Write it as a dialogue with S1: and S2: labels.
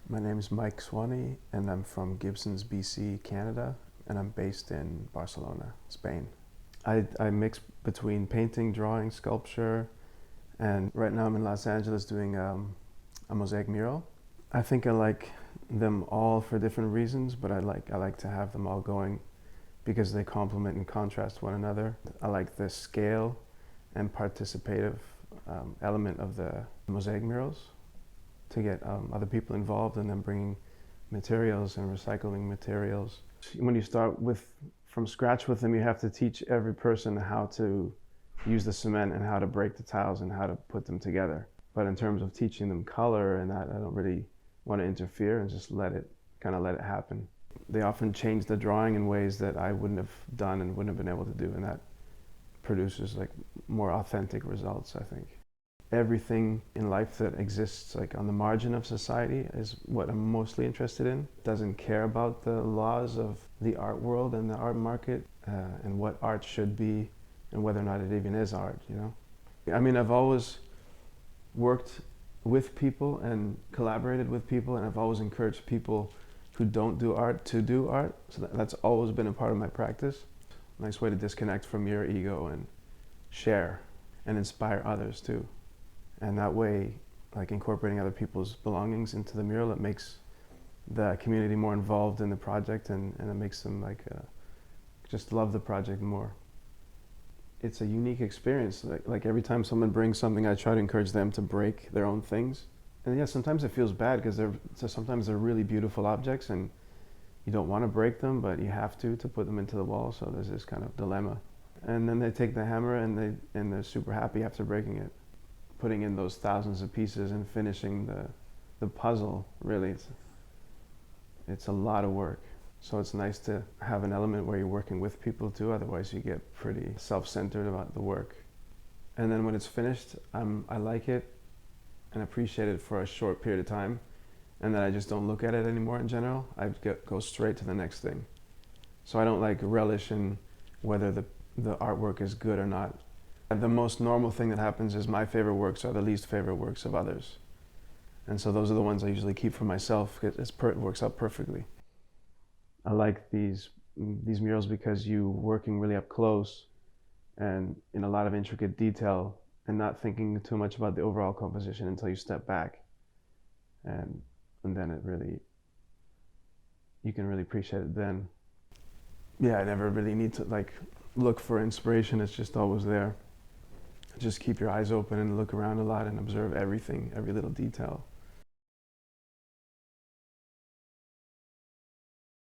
S1: My name is Mike Swaney, and I'm from Gibsons, BC, Canada, and I'm based in Barcelona, Spain. I mix between painting, drawing, sculpture, and right now I'm in Los Angeles doing a mosaic mural. I think I like them all for different reasons, but I like to have them all going because they complement and contrast one another. I like the scale and participative element of the mosaic murals, to get other people involved and then bringing materials and recycling materials. When you start from scratch with them, you have to teach every person how to use the cement and how to break the tiles and how to put them together. But in terms of teaching them color and that, I don't really want to interfere and just let it happen. They often change the drawing in ways that I wouldn't have done and wouldn't have been able to do, and that produces like more authentic results, I think. Everything in life that exists like on the margin of society is what I'm mostly interested in. Doesn't care about the laws of the art world and the art market and what art should be and whether or not it even is art, you know? I mean, I've always worked with people and collaborated with people, and I've always encouraged people who don't do art to do art. So that's always been a part of my practice. Nice way to disconnect from your ego and share and inspire others too. And that way, like incorporating other people's belongings into the mural, it makes the community more involved in the project, and it makes them just love the project more. It's a unique experience. Like every time someone brings something, I try to encourage them to break their own things. And yeah, sometimes it feels bad because sometimes they're really beautiful objects and you don't want to break them, but you have to put them into the wall. So there's this kind of dilemma. And then they take the hammer and they're super happy after breaking it. Putting in those thousands of pieces and finishing the puzzle, really, it's a lot of work. So it's nice to have an element where you're working with people too, otherwise you get pretty self-centered about the work. And then when it's finished, I like it and appreciate it for a short period of time, and then I just don't look at it anymore in general. I go straight to the next thing. So I don't like relish in whether the artwork is good or not. The most normal thing that happens is my favorite works are the least favorite works of others. And so those are the ones I usually keep for myself. It works out perfectly. I like these murals because you're working really up close and in a lot of intricate detail and not thinking too much about the overall composition until you step back. And then you can really appreciate it then. Yeah, I never really need to look for inspiration. It's just always there. Just keep your eyes open and look around a lot and observe everything, every little detail.